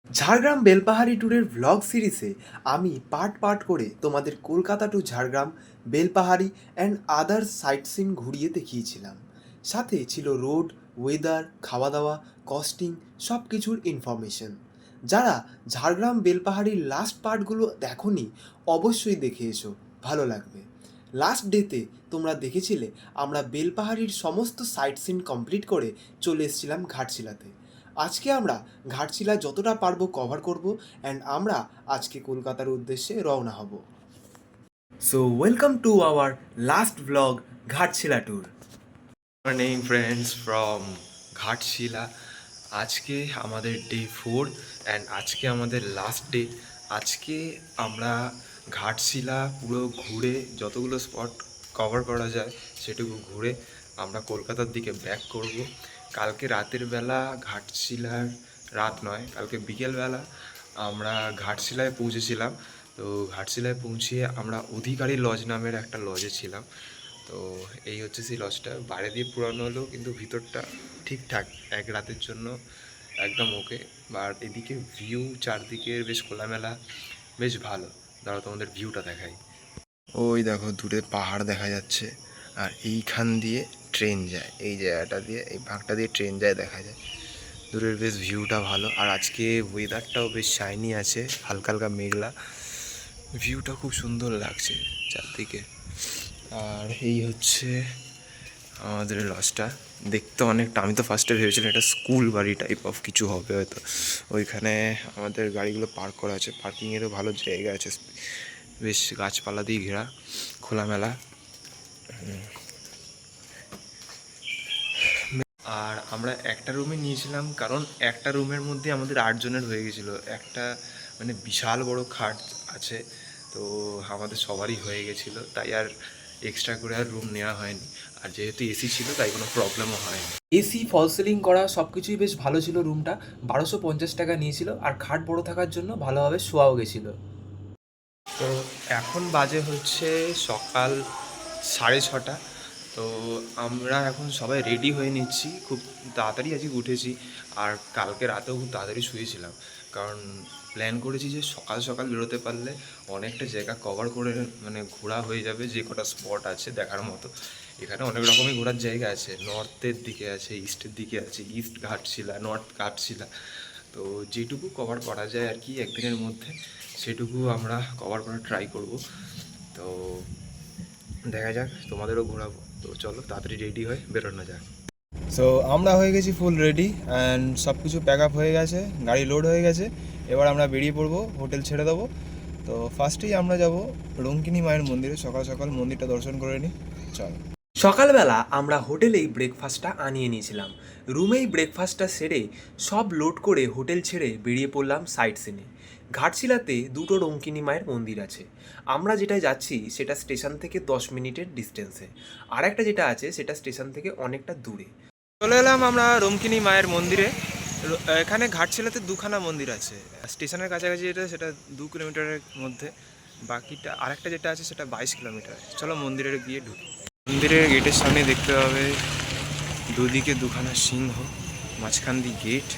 ঝাড়গ্রাম বেলপাহাড়ি ট্যুরের ভ্লগ সিরিজে আমি পার্ট করে তোমাদের Kolkata to Jhargram, Belpahari and others sightseeing ঘুরিয়ে দেখিয়েছিলাম। সাথে ছিল রোড, ওয়েদার, খাওয়া দাওয়া, কস্টিং, সব কিছুর ইনফরমেশন। যারা ঝাড়গ্রাম বেলপাহাড়ির লাস্ট পার্টগুলো দেখোনি অবশ্যই দেখে এসো, ভালো লাগবে। লাস্ট ডেতে তোমরা দেখেছিলে আমরা বেলপাহাড়ির সমস্ত সাইট সিন কমপ্লিট করে চলে এসেছিলাম ঘাটশিলাতে। আজকে আমরা ঘাটশিলা যতটা পারবো কভার করব অ্যান্ড আমরা আজকে কলকাতার উদ্দেশ্যে রওনা হব। So welcome to our last blog Ghatshila tour. Morning friends from Ghatshila. আজকে আমাদের ডে 4 অ্যান্ড আজকে আমাদের লাস্ট ডে। আজকে আমরা ঘাটশিলা পুরো ঘুরে যতগুলো স্পট কভার করা যায় সেটুকু ঘুরে আমরা কলকাতার দিকে ব্যাক করব। কালকে রাতের বেলা ঘাটশিলার, রাত নয়, কালকে বিকেলবেলা আমরা ঘাটশিলায় পৌঁছেছিলাম। তো ঘাটশিলায় পৌঁছিয়ে আমরা অধিকারী লজ নামের একটা লজে ছিলাম। তো এই হচ্ছে সেই লজটা, বাইরে দিয়ে পুরানো হলেও কিন্তু ভিতরটা ঠিকঠাক, এক রাতের জন্য একদম ওকে। আর এদিকে ভিউ চারদিকের বেশ খোলামেলা, বেশ ভালো। দাঁড়াও তোমাদের ভিউটা দেখাই। ওই দেখো দূরে পাহাড় দেখা যাচ্ছে, আর এইখান দিয়ে ট্রেন যায়, এই জায়গাটা দিয়ে, এই ভাগটা দিয়ে ট্রেন যায়, দেখা যায় দূরের বেশ ভিউটা ভালো। আর আজকে ওয়েদারটাও বেশ শাইনি আছে, হালকা হালকা মেঘলা, ভিউটা খুব সুন্দর লাগছে চারদিকে। আর এই হচ্ছে আমাদের লজটা। দেখতে অনেকটা, আমি তো ফার্স্টে ভেবেছিলাম এটা স্কুল বাড়ি টাইপ অফ কিছু হবে হয়তো। ওইখানে আমাদের গাড়িগুলো পার্ক করা আছে, পার্কিংয়েরও ভালো জায়গা আছে, বেশ গাছপালা দিয়ে ঘেরা, খোলামেলা। আর আমরা একটা রুমে নিয়েছিলাম, কারণ একটা রুমের মধ্যে আমাদের 8 জনের হয়ে গেছিলো। একটা মানে বিশাল বড় খাট আছে, তো আমাদের সবারই হয়ে গেছিলো, তাই আর এক্সট্রা করে আর রুম নেওয়া হয়নি। আর যেহেতু এসি ছিল তাই কোনো প্রবলেমও হয়নি। এসি, ফল সিলিং করা, সব কিছুই বেশ ভালো ছিল। রুমটা 1250 টাকা নিয়েছিল, আর খাট বড় থাকার জন্য ভালোভাবে শোয়াও গেছিলো। তো এখন বাজে হচ্ছে সকাল 6:30। তো আমরা এখন সবাই রেডি হয়ে নিচ্ছি, খুব তাড়াতাড়ি আজকে উঠেছি। আর কালকে রাতেও খুব তাড়াতাড়ি শুয়েছিলাম, কারণ প্ল্যান করেছি যে সকাল সকাল বেরোতে পারলে অনেকটা জায়গা কভার করে, মানে ঘোরা হয়ে যাবে, যে কটা স্পট আছে দেখার মতো। এখানে অনেক রকমই ঘোরার জায়গা আছে, নর্থের দিকে আছে, ইস্টের দিকে আছে, ইস্ট ঘাটশিলা, নর্থ ঘাটশিলা। তো যেটুকু কভার করা যায় আর কি একদিনের মধ্যে, সেটুকু আমরা কভার করার ট্রাই করব। তো দেখা যাক, তোমাদেরও ঘোরাবো। তো চলো তাড়াতাড়ি রেডি হয়ে বেরোনো যাক। সো আমরা হয়ে গেছি ফুল রেডি, অ্যান্ড সব কিছু প্যাক আপ হয়ে গেছে, গাড়ি লোড হয়ে গেছে। এবার আমরা বেরিয়ে পড়বো, হোটেল ছেড়ে দেবো। তো ফার্স্টেই আমরা যাব রঙ্কিনী মায়ের মন্দিরে, সকাল সকাল মন্দিরটা দর্শন করে নিই। চলো। সকালবেলা আমরা হোটেলেই ব্রেকফাস্টটা আনিয়ে নিয়েছিলাম। রুমেই ব্রেকফাস্টটা সেরে সব লোড করে হোটেল ছেড়ে বেরিয়ে পড়লাম সাইট সিনে। ঘাটশিলাতে দুটো রঙ্কিনী মায়ের মন্দির আছে। আমরা যেটায় যাচ্ছি সেটা স্টেশন থেকে 10 মিনিটের ডিস্টেন্সে, আর একটা যেটা আছে সেটা স্টেশন থেকে অনেকটা দূরে। চলে এলাম আমরা রঙ্কিনী মায়ের মন্দিরে। এখানে ঘাটশিলাতে দুখানা মন্দির আছে, স্টেশনের কাছাকাছি যেটা সেটা 2 কিলোমিটারের মধ্যে, বাকিটা আরেকটা যেটা আছে সেটা 22 কিলোমিটার। চলো মন্দিরে গিয়ে ঢুকি। মন্দিরের গেটের সামনে দেখতে পাবে দুদিকে দুখানা সিংহ, মাঝখান দিয়ে গেট।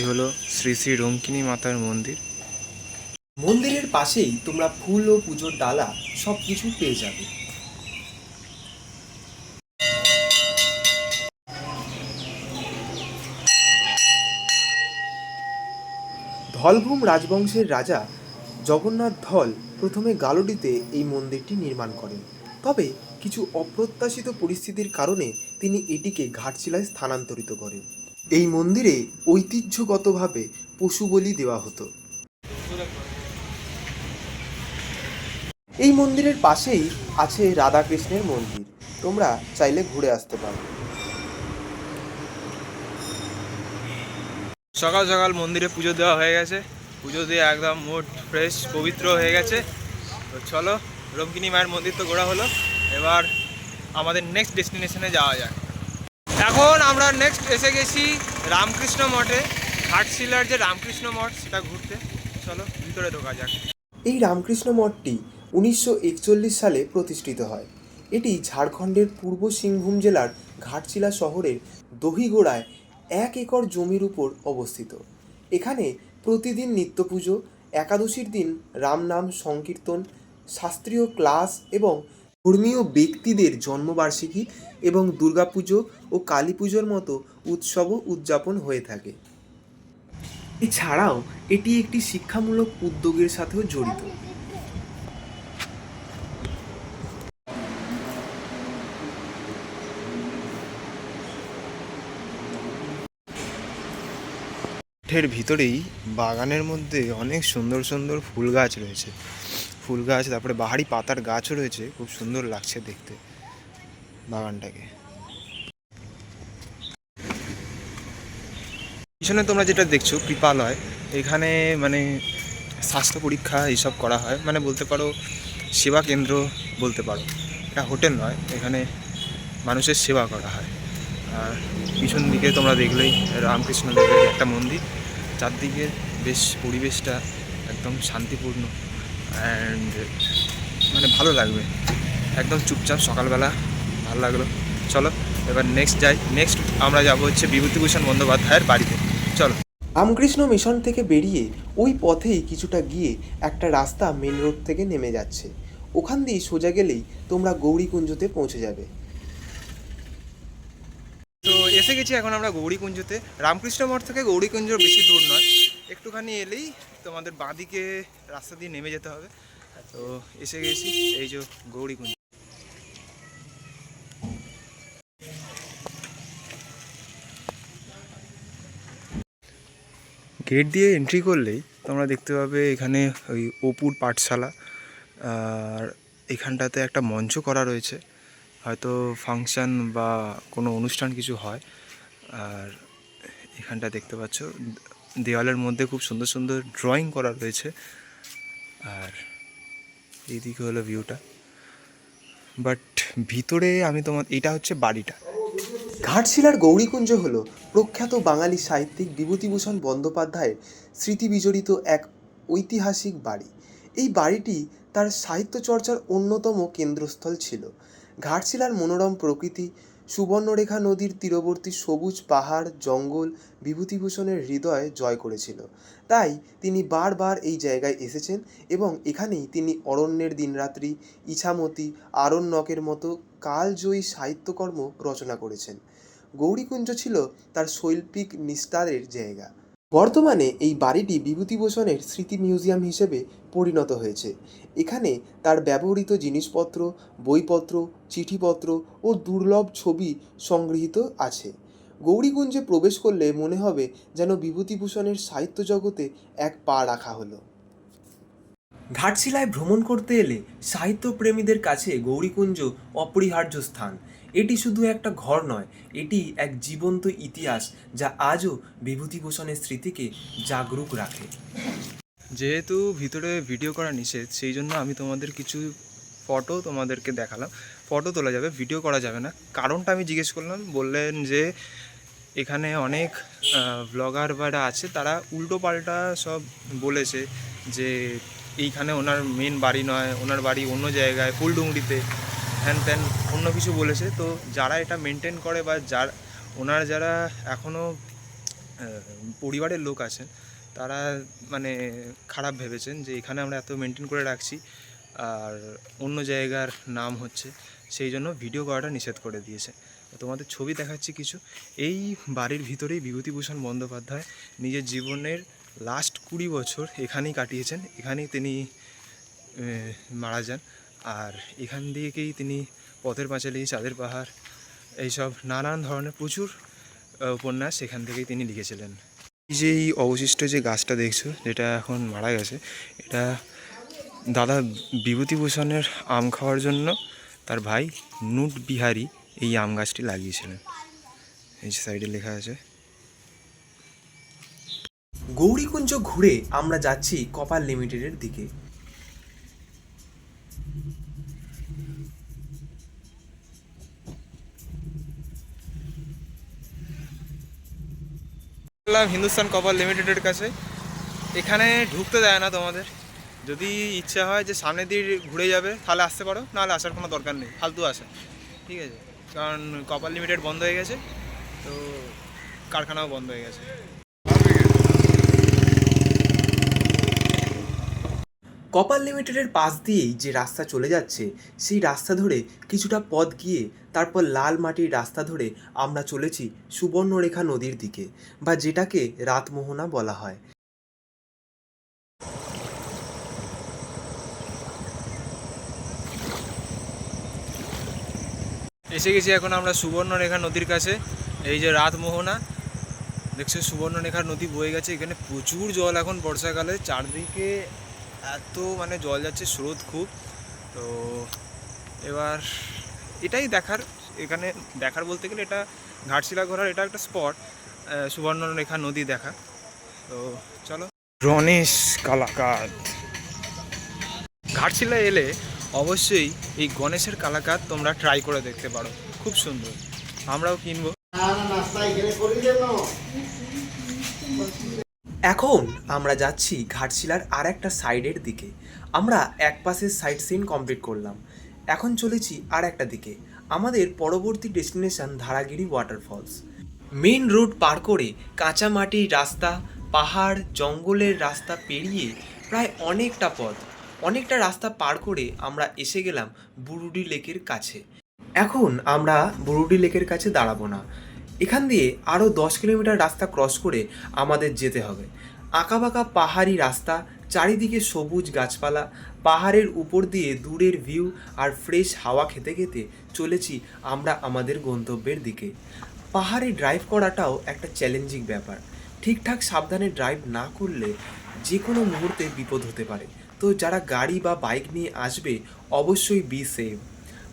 এই হলো শ্রী শ্রী রঙ্কিনী মাতার মন্দির। মন্দিরের পাশেই তোমরা ফুল ও পুজোর ডালা সব কিছু পেয়ে যাবে। ধলভূম রাজবংশের রাজা জগন্নাথ ধল প্রথমে গালুডিতে এই মন্দিরটি নির্মাণ করেন। তবে কিছু অপ্রত্যাশিত পরিস্থিতির কারণে তিনি এটিকে ঘাটশিলায় স্থানান্তরিত করেন। এই মন্দিরে ঐতিহ্যগতভাবে পশু বলি দেওয়া হতো। এই মন্দিরের পাশেই আছে রাধাকৃষ্ণের মন্দির, তোমরা চাইলে ঘুরে আসতে পারো। সকাল সকাল মন্দিরে পুজো দেওয়া হয়ে গেছে, পুজো দিয়ে একদম মুড ফ্রেশ পবিত্র হয়ে গেছে। তো চলো, রঙ্কিনী মায়ের মন্দির তো ঘোরা হলো, এবার আমাদের নেক্সট ডেস্টিনেশনে যাওয়া যায়। এখন আমরা নেক্সট এসে গেছি রামকৃষ্ণ মঠে, ঘাটশিলার যে রামকৃষ্ণ মঠ সেটা ঘুরতে। চলো ভিতরে ঢোকা যাক। এই রামকৃষ্ণ মঠটি 1941 সালে প্রতিষ্ঠিত হয়। এটি ঝাড়খণ্ডের পূর্ব সিংভূম জেলার ঘাটশিলা শহরের দহিগোড়ায় 1 একর জমির উপর অবস্থিত। এখানে প্রতিদিন নিত্য পুজো, একাদশীর দিন রাম নাম সংকীর্তন, শাস্ত্রীয় ক্লাস এবং ধর্মীয় ব্যক্তিদের জন্মবার্ষিকী এবং দুর্গাপুজো ও কালী পুজোর মতো উৎসবও উদযাপন হয়ে থাকে। এছাড়াও এটি একটি শিক্ষামূলক উদ্যোগের সাথেও জড়িত। মাঠের ভিতরেই বাগানের মধ্যে অনেক সুন্দর সুন্দর ফুল গাছ রয়েছে, ফুল গাছ, তারপরে বাহারি পাতার গাছও রয়েছে। খুব সুন্দর লাগছে দেখতে বাগানটাকে। পিছনে তোমরা যেটা দেখছো কৃপালয়, এখানে মানে স্বাস্থ্য পরীক্ষা এইসব করা হয়, মানে বলতে পারো সেবা কেন্দ্র বলতে পারো। এটা হোটেল নয়, এখানে মানুষের সেবা করা হয়। আর পিছন দিকে তোমরা দেখলেই রামকৃষ্ণ দেবের একটা মন্দির, চারদিকে বেশ পরিবেশটা একদম শান্তিপূর্ণ অ্যান্ড মানে ভালো লাগবে, একদম চুপচাপ সকালবেলা ভালো লাগলো। চলো এবার নেক্সট যাই, নেক্সট আমরা যাবো হচ্ছে বিভূতিভূষণ বন্দ্যোপাধ্যায়ের বাড়িতে। চলো। রামকৃষ্ণ মিশন থেকে বেরিয়ে ওই পথেই কিছুটা গিয়ে একটা রাস্তা মেন রোড থেকে নেমে যাচ্ছে। ওখান দিয়ে সোজা গেলেই তোমরা গৌরীকুঞ্জতে পৌঁছে যাবে। তো এসে গেছি এখন আমরা গৌরীকুঞ্জতে। রামকৃষ্ণ মঠ থেকে গৌরীকুঞ্জ বেশি দূর নয়, একটুখানি এলেই তোমাদের বাঁদিকে রাস্তা দিয়ে নেমে যেতে হবে। তো এসে গেছি, এই যে গৌরীকুঞ্জ। গেট দিয়ে এন্ট্রি করলেই তোমরা দেখতে পাবে এখানে ওই অপুর পাঠশালা, আর এখানটাতে একটা মঞ্চ করা রয়েছে, হয়তো ফাংশন বা কোনো অনুষ্ঠান কিছু হয়। আর এখানটা দেখতে পাচ্ছ দেওয়ালের মধ্যে খুব সুন্দর সুন্দর ড্রয়িং করা রয়েছে। আর এইদিকে হলো ভিউটা, বাট ভিতরে আমি এটা হচ্ছে বাড়িটা। ঘাটশিলার গৌরীকুঞ্জ হল প্রখ্যাত বাঙালি সাহিত্যিক বিভূতিভূষণ বন্দ্যোপাধ্যায়ের স্মৃতিবিজড়িত এক ঐতিহাসিক বাড়ি। এই বাড়িটি তার সাহিত্য চর্চার অন্যতম কেন্দ্রস্থল ছিল। ঘাটশিলার মনোরম প্রকৃতি, সুবর্ণরেখা নদীর তীরবর্তী সবুজ পাহাড় জঙ্গল বিভূতিভূষণের হৃদয় জয় করেছিল। তাই তিনি বারবার এই জায়গায় এসেছেন এবং এখানেই তিনি অরণ্যের দিনরাত্রি, ইছামতি, আরণ্যকের মতো কালজয়ী সাহিত্যকর্ম রচনা করেছেন। গৌরীকুঞ্জ ছিল তার শৈল্পিক নিস্তারের জায়গা। বর্তমানে এই বাড়িটি বিভূতিভূষণের স্মৃতি মিউজিয়াম হিসেবে পরিণত হয়েছে। এখানে তার ব্যবহৃত জিনিসপত্র, বইপত্র, চিঠিপত্র ও দুর্লভ ছবি সংগৃহীত আছে। গৌরীকুঞ্জে প্রবেশ করলে মনে হবে যেন বিভূতিভূষণের সাহিত্য জগতে এক পা রাখা হলো। ঘাটশিলায় ভ্রমণ করতে এলে সাহিত্যপ্রেমীদের কাছে গৌরীকুঞ্জ অপরিহার্য স্থান। এটি শুধু একটা ঘর নয়, এটি এক জীবন্ত ইতিহাস যা আজও বিভূতিভূষণের স্মৃতিকে জাগরুক রাখে। যেহেতু ভিতরে ভিডিও করা নিষেধ, সেই জন্য আমি তোমাদের কিছু ফটো তোমাদেরকে দেখালাম। ফটো তোলা যাবে, ভিডিও করা যাবে না। কারণটা আমি জিজ্ঞেস করলাম, বললেন যে এখানে অনেক ব্লগার বারা আছে, তারা উল্টো পাল্টা সব বলেছে যে এইখানে ওনার মেন বাড়ি নয়, ওনার বাড়ি অন্য জায়গায় ফুলডুংরিতে, হ্যান ত্যান অন্য কিছু বলেছে। তো যারা এটা মেনটেন করে বা যারা এখনও পরিবারের লোক আছেন, তারা মানে খারাপ ভেবেছেন যে এখানে আমরা এত মেনটেন করে রাখছি আর অন্য জায়গার নাম হচ্ছে, সেই জন্য ভিডিও করাটা নিষেধ করে দিয়েছে। তোমাদের ছবি দেখাচ্ছি কিছু। এই বাড়ির ভিতরেই বিভূতিভূষণ বন্দ্যোপাধ্যায় নিজের জীবনের লাস্ট 20 বছর এখানেই কাটিয়েছেন, এখানেই তিনি মারা যান। আর এখান দিকেই তিনি পথের পাঁচালী, চাঁদের পাহাড়, এইসব নানান ধরনের প্রচুর উপন্যাস এখান থেকেই তিনি লিখেছিলেন। এই যে এই অবশিষ্ট যে গাছটা দেখছো, যেটা এখন মারা গেছে, এটা দাদা বিভূতিভূষণের আম খাওয়ার জন্য তার ভাই নুট বিহারী এই আম গাছটি লাগিয়েছিলেন। এই যে সাইডে লেখা আছে। গৌরীকুঞ্জ ঘুরে আমরা যাচ্ছি কপার লিমিটেডের দিকে। হিন্দুস্তান কপার লিমিটেডের কাছে। এখানে ঢুকতে দেয় না তোমাদের, যদি ইচ্ছা হয় যে সামনে দিয়ে ঘুরে যাবে তাহলে আসতে পারো, নাহলে আসার কোনো দরকার নেই, ফালতু আসা, ঠিক আছে? কারণ কপার লিমিটেড বন্ধ হয়ে গেছে। তো কারখানাও বন্ধ হয়ে গেছে। কপার লিমিটেডের পাশ দিয়েই যে রাস্তা চলে যাচ্ছে সেই রাস্তা ধরে কিছুটা পথ গিয়ে তারপর লাল মাটির রাস্তা ধরে আমরা চলেছি সুবর্ণরেখা নদীর দিকে, বা যেটাকে রাতমোহনা বলা হয়। এসে গেছি এখন আমরা সুবর্ণরেখা নদীর কাছে। এই যে রাতমোহনা, দেখছো সুবর্ণরেখা নদী বয়ে গেছে। এখানে প্রচুর জল এখন বর্ষাকালে, চারদিকে এত মানে জল যাচ্ছে, স্রোত খুব। তো এবার এটাই দেখার, এখানে দেখার বলতে গেলে এটা ঘাটশিলা ঘোরার এটা একটা স্পট, সুবর্ণরেখা নদী দেখা। তো চলো। গণেশ কালাকাঁদ, ঘাটশিলা এলে অবশ্যই এই গণেশের কালাকাঁদ তোমরা ট্রাই করে দেখতে পারো, খুব সুন্দর। আমরাও কিনবো। এখন আমরা যাচ্ছি ঘাটশিলার আর একটা সাইডের দিকে। আমরা এক পাশের সাইট সিন কমপ্লিট করলাম, এখন চলেছি আর একটা দিকে। আমাদের পরবর্তী destination Dharagiri waterfalls. Main road পার করে কাঁচা মাটির রাস্তা, পাহাড়, জঙ্গলের রাস্তা পেরিয়ে প্রায় অনেকটা রাস্তা পার করে আমরা এসে গেলাম বুরুডি লেকের কাছে। এখন আমরা বুরুডি লেকের কাছে দাঁড়াবো না, এখান দিয়ে আরও 10 কিলোমিটার রাস্তা ক্রস করে আমাদের যেতে হবে। আঁকাবাঁকা পাহাড়ি রাস্তা, চারিদিকে সবুজ গাছপালা, পাহাড়ের উপর দিয়ে দূরের ভিউ আর ফ্রেশ হাওয়া খেতে খেতে চলেছি আমরা আমাদের গন্তব্যের দিকে। পাহাড়ে ড্রাইভ করাটাও একটা চ্যালেঞ্জিং ব্যাপার। ঠিকঠাক সাবধানে ড্রাইভ না করলে যে কোনো মুহূর্তে বিপদ হতে পারে। তো যারা গাড়ি বা বাইক নিয়ে আসবে অবশ্যই বি সেফ।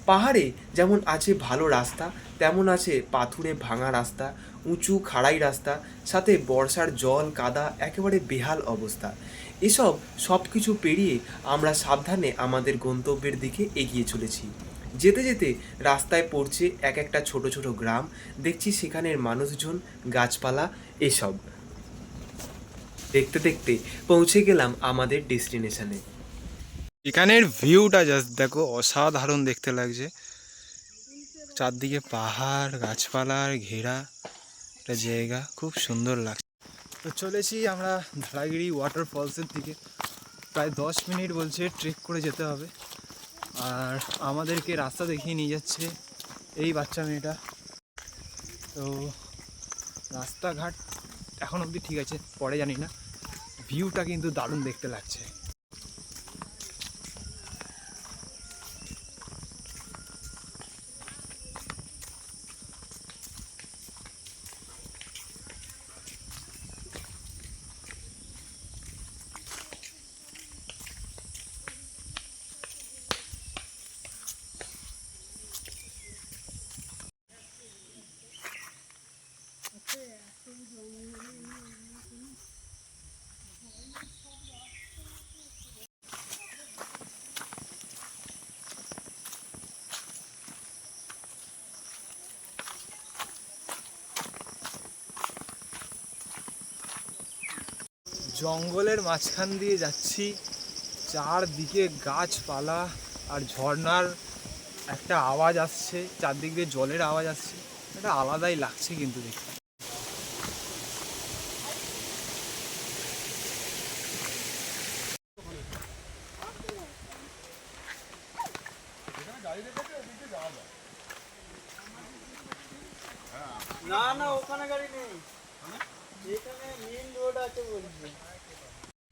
পাহাড়ে যেমন আছে ভালো রাস্তা, তেমন আছে পাথুরে ভাঙা রাস্তা, উঁচু খাড়াই রাস্তা, সাথে বর্ষার জল কাদা, একেবারে বেহাল অবস্থা। সব কিছু পেরিয়ে আমরা সাবধানে আমাদের গন্তব্যের দিকে এগিয়ে চলেছি। যেতে যেতে রাস্তায় পড়ছে এক একটা ছোট ছোট গ্রাম, দেখছি সেখানের মানুষজন, গাছপালা, এসব দেখতে দেখতে পৌঁছে গেলাম আমাদের ডেস্টিনেশনে। এখানের ভিউটা জাস্ট দেখো, অসাধারণ দেখতে লাগছে। চারদিকে পাহাড় গাছপালার ঘেরা একটা জায়গা, খুব সুন্দর লাগছে। তো চলেছি আমরা ধারাগিরি ওয়াটারফলসের দিকে। প্রায় 10 মিনিট বলছে ট্রেক করে যেতে হবে। আর আমাদেরকে রাস্তা দেখিয়ে নিয়ে যাচ্ছে এই বাচ্চা মেয়েটা। তো রাস্তাঘাট এখন অবধি ঠিক আছে, পরে জানি না। ভিউটা কিন্তু দারুণ দেখতে লাগছে। জঙ্গলের মাঝখান দিয়ে যাচ্ছি, চারদিকে গাছপালা আর ঝর্ণার একটা আওয়াজ আসছে, চারদিক দিয়ে জলের আওয়াজ আসছে, এটা আলাদাই লাগছে কিন্তু দেখতে। না না, ওখানে গাড়ি নেই, এখানে মেইন রোড আছে বলছি।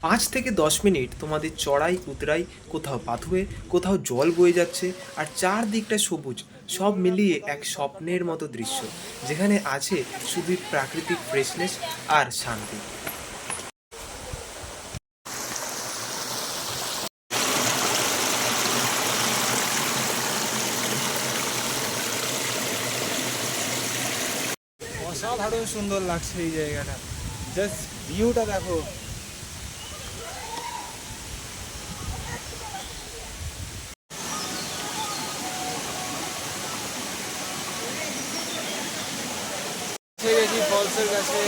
5 থেকে 10 মিনিট তোমাদের চড়াই উতরাই, কোথাও পাথুরে, কোথাও জল বয়ে যাচ্ছে, আর চারদিকটা সবুজ, সব মিলিয়ে এক স্বপ্নের মতো দৃশ্য, যেখানে আছে শুধু প্রাকৃতিক ফ্রেশনেস আর শান্তি। অসাধারণ সুন্দর লাগছে এই জায়গাটা, জাস্ট ভিউটা দেখো। গেছি ফলসের কাছে।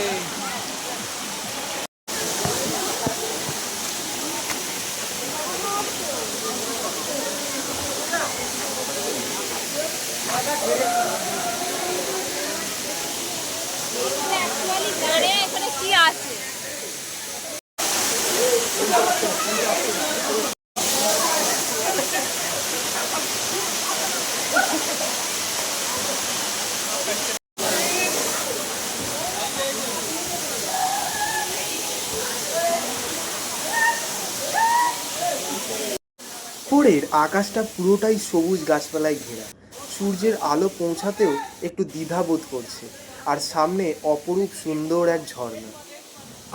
ভোরের আকাশটা পুরোটাই সবুজ গাছপালায় ঘেরা, সূর্যের আলো পৌঁছাতেও একটু দ্বিধাবোধ করছে, আর সামনে অপরূপ সুন্দর এক ঝর্ণা।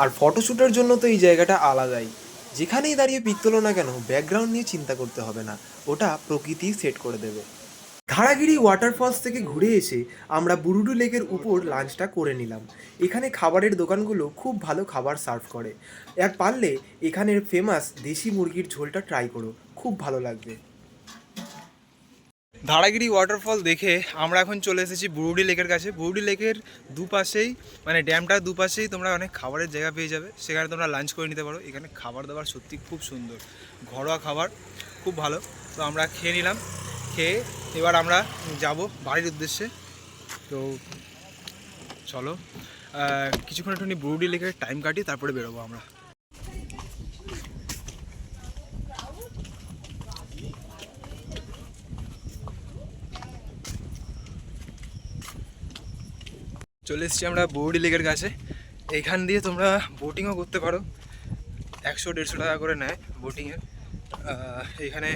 আর ফটোশ্যুটের জন্য তো এই জায়গাটা আলাদাই, যেখানেই দাঁড়িয়ে পিক তোলো না কেন ব্যাকগ্রাউন্ড নিয়ে চিন্তা করতে হবে না, ওটা প্রকৃতি সেট করে দেবে। ধারাগিরি ওয়াটারফলস থেকে ঘুরে এসে আমরা বুরুডু লেকের উপর লাঞ্চটা করে নিলাম। এখানে খাবারের দোকানগুলো খুব ভালো খাবার সার্ভ করে, আর পারলে এখানের ফেমাস দেশি মুরগির ঝোলটা ট্রাই করো, খুব ভালো লাগবে। ধারাগিরি ওয়াটারফল দেখে আমরা এখন চলে এসেছি বুরুডি লেকের কাছে। বুরুডি লেকের দুপাশেই মানে ড্যামটার দুপাশেই তোমরা অনেক খাবারের জায়গা পেয়ে যাবে, সেখানে তোমরা লাঞ্চ করে নিতে পারো। এখানে খাবার দাবার সত্যি খুব সুন্দর, ঘরোয়া খাবার খুব ভালো। তো আমরা খেয়ে নিলাম, খেয়ে এবার আমরা যাব বাড়ির উদ্দেশ্যে। তো চলো কিছুক্ষণ একটুখানি বুরুডি লেকের টাইম কাটি, তারপরে বেরোবো আমরা। চলে এসেছি আমরা বুরুডি লেকের কাছে। এইখান দিয়ে তোমরা বোটিংও করতে পারো, 100-150 টাকা করে নেয় বোটিংয়ের। এখানে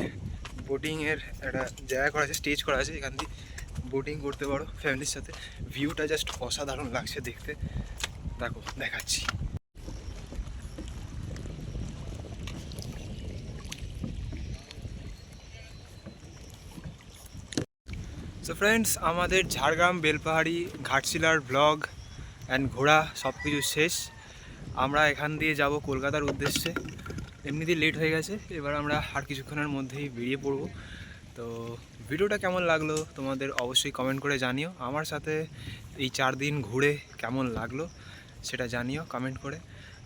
বোটিংয়ের একটা জায়গা করা আছে, স্টেজ করা আছে, এখান দিয়ে বোটিং করতে পারো ফ্যামিলির সাথে। ভিউটা জাস্ট অসাধারণ লাগছে দেখতে, দেখো দেখাচ্ছি। সো ফ্রেন্ডস, আমাদের ঝাড়গ্রাম, বেলপাহাড়ি, ঘাটশিলার ব্লগ অ্যান্ড ঘোরা সব কিছু শেষ। আমরা এখান দিয়ে যাব কলকাতার উদ্দেশ্যে। এমনিতেই লেট হয়ে গেছে, এবার আমরা আর কিছুক্ষণের মধ্যেই বেরিয়ে পড়ব। তো ভিডিওটা কেমন লাগলো তোমাদের অবশ্যই কমেন্ট করে জানিও। আমার সাথে এই 4 দিন ঘুরে কেমন লাগলো সেটা জানিও কমেন্ট করে।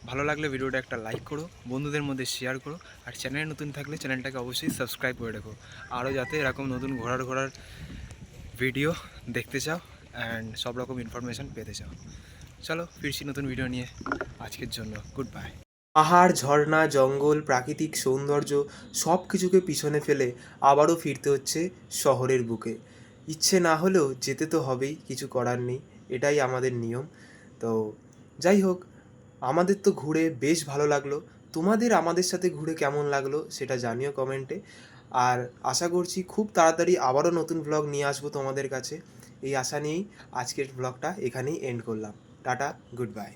ভালো লাগলে ভিডিওটা একটা লাইক করো, বন্ধুদের মধ্যে শেয়ার করো, আর চ্যানেলে নতুন থাকলে চ্যানেলটাকে অবশ্যই সাবস্ক্রাইব করে রাখো, আরও যাতে এরকম নতুন ঘোরার ভিডিও দেখতে চাও অ্যান্ড সব রকম ইনফরমেশান পেতে চাও। চলো ফিরছি নতুন ভিডিও নিয়ে, আজকের জন্য গুড বাই। পাহাড়, ঝর্ণা, জঙ্গল, প্রাকৃতিক সৌন্দর্য সব কিছুকে পিছনে ফেলে আবারও ফিরতে হচ্ছে শহরের বুকে। ইচ্ছে না হলেও যেতে তো হবেই, কিছু করার নেই, এটাই আমাদের নিয়ম। তো যাই হোক, আমাদের তো ঘুরে বেশ ভালো লাগলো। তোমাদের আমাদের সাথে ঘুরে কেমন লাগলো সেটা জানিও কমেন্টে। আর আশা করছি খুব তাড়াতাড়ি আবারও নতুন ব্লগ নিয়ে আসবো তোমাদের কাছে। এই আশা নিয়েই আজকের ব্লগটা এখানেই এন্ড করলাম। Tata, good bye.